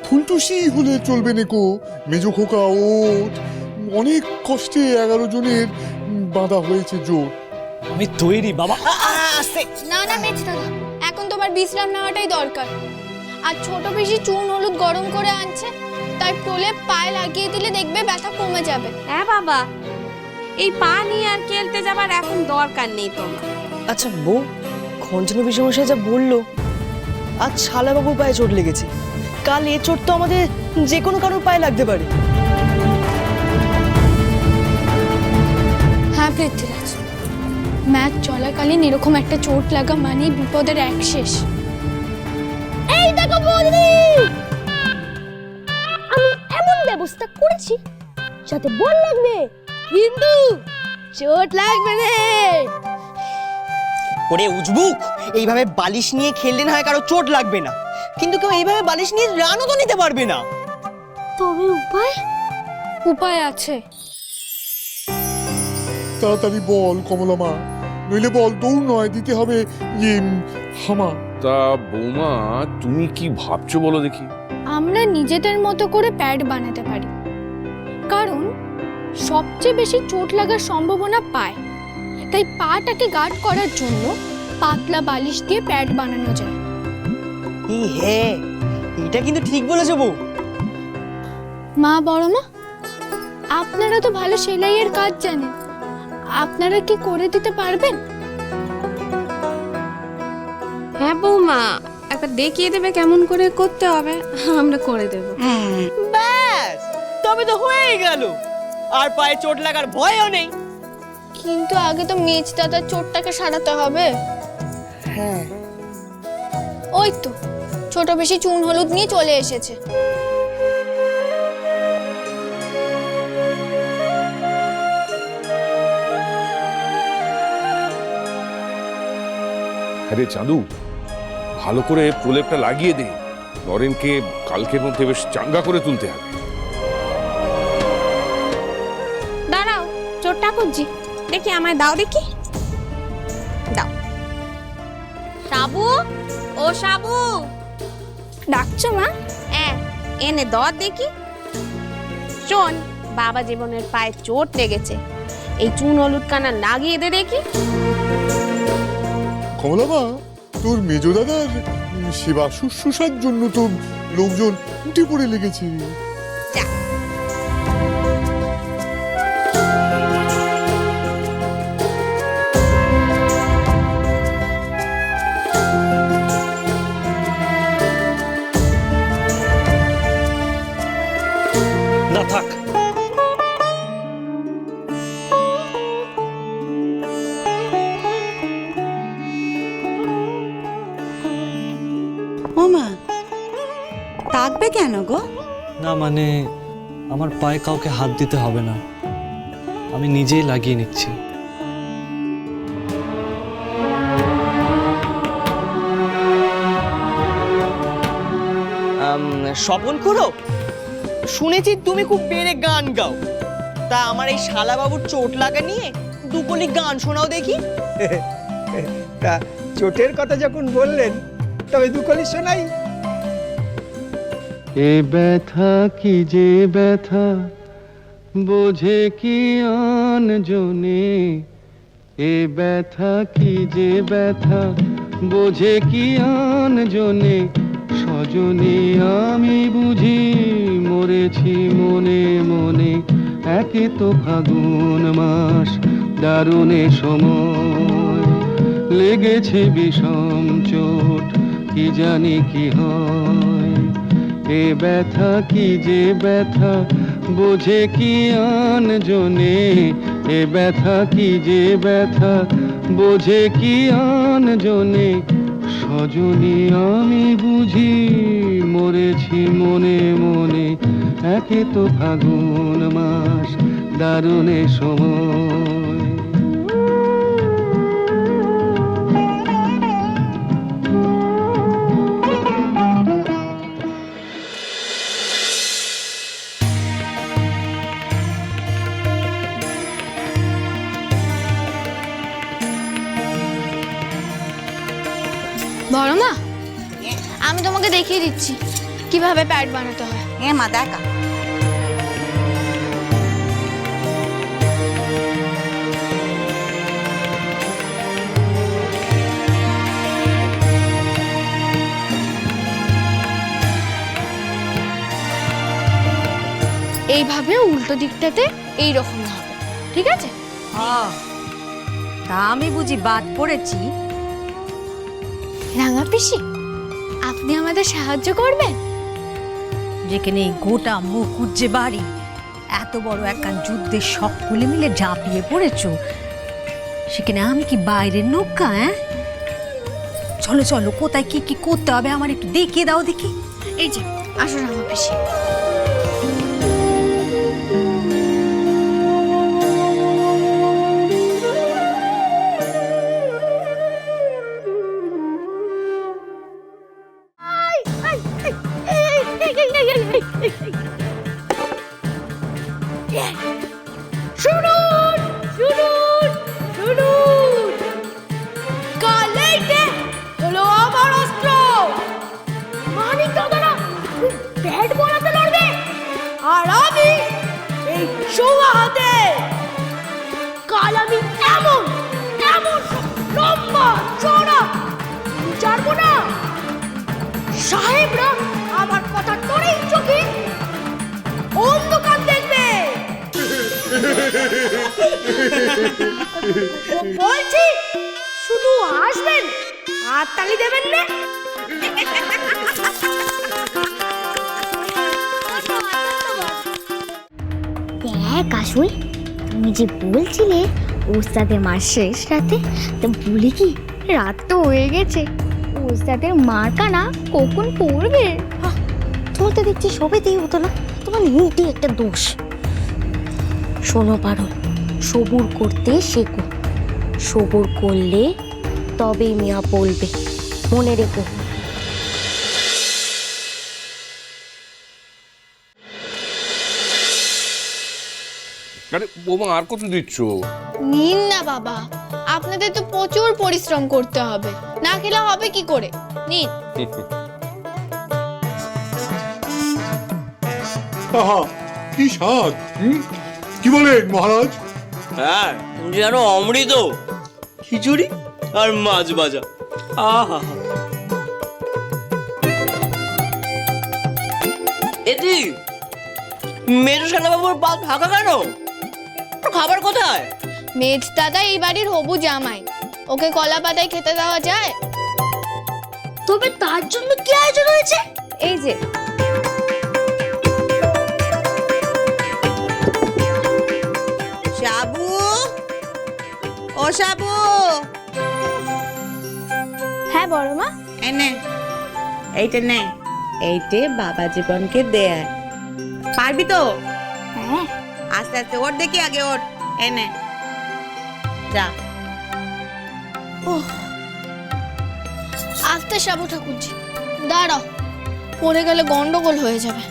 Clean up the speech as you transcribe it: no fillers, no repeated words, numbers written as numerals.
ফুলটুসি হলে চলবে নেকো। মেজো খোকা ওঠ, অনেক কষ্টে 11 জনের বাঁধা হয়েছে জোর। আমি তৈরি বাবা। না না মেজ দাদা, এখন তোমার বিশ্রাম নেওয়াটাই দরকার। আর ছোট বেশি চুন হলুদ গরম করে আনছে, তাই প্রলেপ পায়ে লাগিয়ে দিলে দেখবে ব্যথা কমে যাবে। হ্যাঁ বাবা, এই পা নিয়ে আর খেলতে যাবার এখন দরকার নেই তোমার। আচ্ছা বউ, খঞ্জনী বিষমশাই যা বললো, আজ শালাবাবু পায়ে চোট লেগেছে, কাল এ চোট তো আমাদের যে কোনো কারোর পায়ে লাগতে পারে। হ্যাঁ পৃথ্বীরাজ, ম্যাচ চলাকালীন এরকম একটা চোট লাগা মানে বিপদের এক শেষ। এই দেখো বৌদি, আমি এমন ব্যবস্থা করেছি যাতে বল লাগবে কিন্তু চোট লাগবে রে। ওরে উজবুক, এইভাবে বালিশ নিয়ে খেললে না হয় কারো চোট লাগবে না, কিন্তু কেউ এইভাবে বালিশ নিয়ে রানও তো নিতে পারবে না। তবে উপায় আছে। তাড়াতাড়ি বল কমলা মা, নইলে বল দৌড় নয়, দিতে হবে হামা। তা বৌমা, তুমি কি ভাবছো বলো দেখি? আমরা নিজেদের মতো করে প্যাড বানাতে পারি, কারণ সবচেয়ে বেশি চোট লাগার সম্ভাবনা পায়। তাই পাটাকে গার্ড করার জন্য পাতলা বালিশ দিয়ে প্যাড বানানো যায়। হ্যাঁ, এটা কিন্তু ঠিক বলেছো বউ। মা বড় মা, আপনারা তো ভালো সেলাইয়ের কাজ জানেন, আপনারা কি করে দিতে পারবেন? হ্যাঁ বৌমা, একবার দেখিয়ে দেবে কেমন করে করতে হবে, আমরা করে দেব। ব্যাস, তবে তো হয়েই গেল, আর পায়ে চোট লাগার ভয়ও নেই। কিন্তু আগে তো মেজ দাদার চোটটাকে সারাতে হবে। হ্যাঁ, ওই তো ছোট বেশি চুন হলুদ নিয়ে চলে এসেছে। আরে চাঁদু, ভালো করে প্রলেপটা লাগিয়ে দে, নরেনকে কালকের মধ্যে বেশ চাঙ্গা করে তুলতে হবে। দাঁড়াও, চোটটা খুঁজছি, দেখি আমায় দাও, দেখি দাও। সাবু, ও সাবু, ডাকছো মা? হ্যাঁ এনে দর দেখি। শোন, বাবা জীবনের পায়ে চোট লেগেছে, এই চুন হলুদ কানা লাগিয়ে দে দেখি। কমলা মা, তোর মেজো দাদার সেবা শুশ্রূষার জন্য তো লোকজন উঠে পড়ে লেগেছে। না থাক, ওমা, থাকবে কেন গো? না মানে আমার পায়ে কাউকে হাত দিতে হবে না, আমি নিজেই লাগিয়ে নিচ্ছি। স্বপন খুড়ো, শুনেছি তুমি খুব বেড়ে গান গাও, তা আমার এই শালাবাবুর চোট লাগা নিয়ে দুকলি গান শোনাও দেখি। তা চোটের কথা যখন বললেন, তবে দুকলি শোনাই। এ ব্যথা কি যে ব্যথা, বোঝে কি আন জনে, এ ব্যথা কি যে ব্যথা, বোঝে কি আন জনে, সজনে আমি বুঝি মরেছি মনে মনে, একে তো ফাগুন মাস দারুণে সময়, লেগেছে বিষম চোট কি জানি কি হয়, এ ব্যথা কি যে ব্যথা, বোঝে কি আন জনে, এ ব্যথা কি যে ব্যথা, বোঝে কি আন জনে, সজনী আমি বুঝি মরেছি মনে মনে, একে তো ফাগুন মাস দারুণে সময়। বড় মা, আমি তোমাকে দেখিয়ে দিচ্ছি। কিভাবে প্যাড বানাতে হয়। এ মা দেখা। এইভাবে উল্টো দিকটাতে এই রকম হবে, ঠিক আছে? তা আমি বুঝি বাদ পড়েছি। রাঙা পিসি, আপনি আমাদের সাহায্য করবেন? যেখানে এই গোটা মুকুট যে বাড়ি, এত বড় একখান যুদ্ধের সকলে মিলে ঝাঁপিয়ে পড়েছ, সেখানে আমি কি বাইরের নৌকা? চলো চলো, কোথায় কি কি করতে হবে আমার একটু দেখিয়ে দাও দেখি। এই যে আসো রাঙা পিসি। শুনুন শুনুন শুনুন, কালেইটে হলো আমার অস্ত্র। মানিক দাদারা ব্যাট বলাতে লড়বে, আর আমি এই সোয়া হাতে। কাল আমি এমন এমন লম্বা চড়া চারবো না, সাহেবরা আমার কথা তোরেই চোখে অন্ধকার দেখবে। বলছি শুধু আসবেন আর তালি দেবেন না। দেখ আসুই, তুমি যে বলছিলে ওস্তাদের মার শেষ রাতে, তো বলি কি রাত তো হয়ে গেছে, ওস্তাদের মার কানা কখন পড়বে? তোমার তো দেখছি সবেতেই হতো না, তোমার নিজে একটা দোষ। শোনো পারুল, সবুর করতে শেখো, সবুর করলে তবেই মিয়া বলবে, মনে রেখো। আরে বৌমা, আর কত দিচ্ছ? নিন না বাবা, আপনাদের তো প্রচুর পরিশ্রম করতে হবে, না খেলে হবে কি করে? নিন। আহা, কি স্বাদ! কি বলেন মহারাজ? হ্যাঁ, যেন অমৃত, খিচুড়ি আর মাছ ভাজা। আহা, এটি মেজো সেনাবাবুর পাত ফাঁকা কেন? খাবার কোথায়? মেজ দাদা এই বাড়ির হবু জামাই, ওকে কলা পাতায় খেতে দেওয়া যায়? তবে তার জন্য কি আয়োজন হয়েছে? এই যে সাবু, ও সাবু, হ্যাঁ বড় মা। এনে এইটা নে, এইটে বাবা জীবনকে দেয়। পারবি তো? হ্যাঁ, আস্তে আস্তে ওর দেখি, আগে ওর। এনে যা। আস্তে সাবু ঠাকুরজি, দাঁড়াও, পড়ে গেলে গন্ডগোল হয়ে যাবে।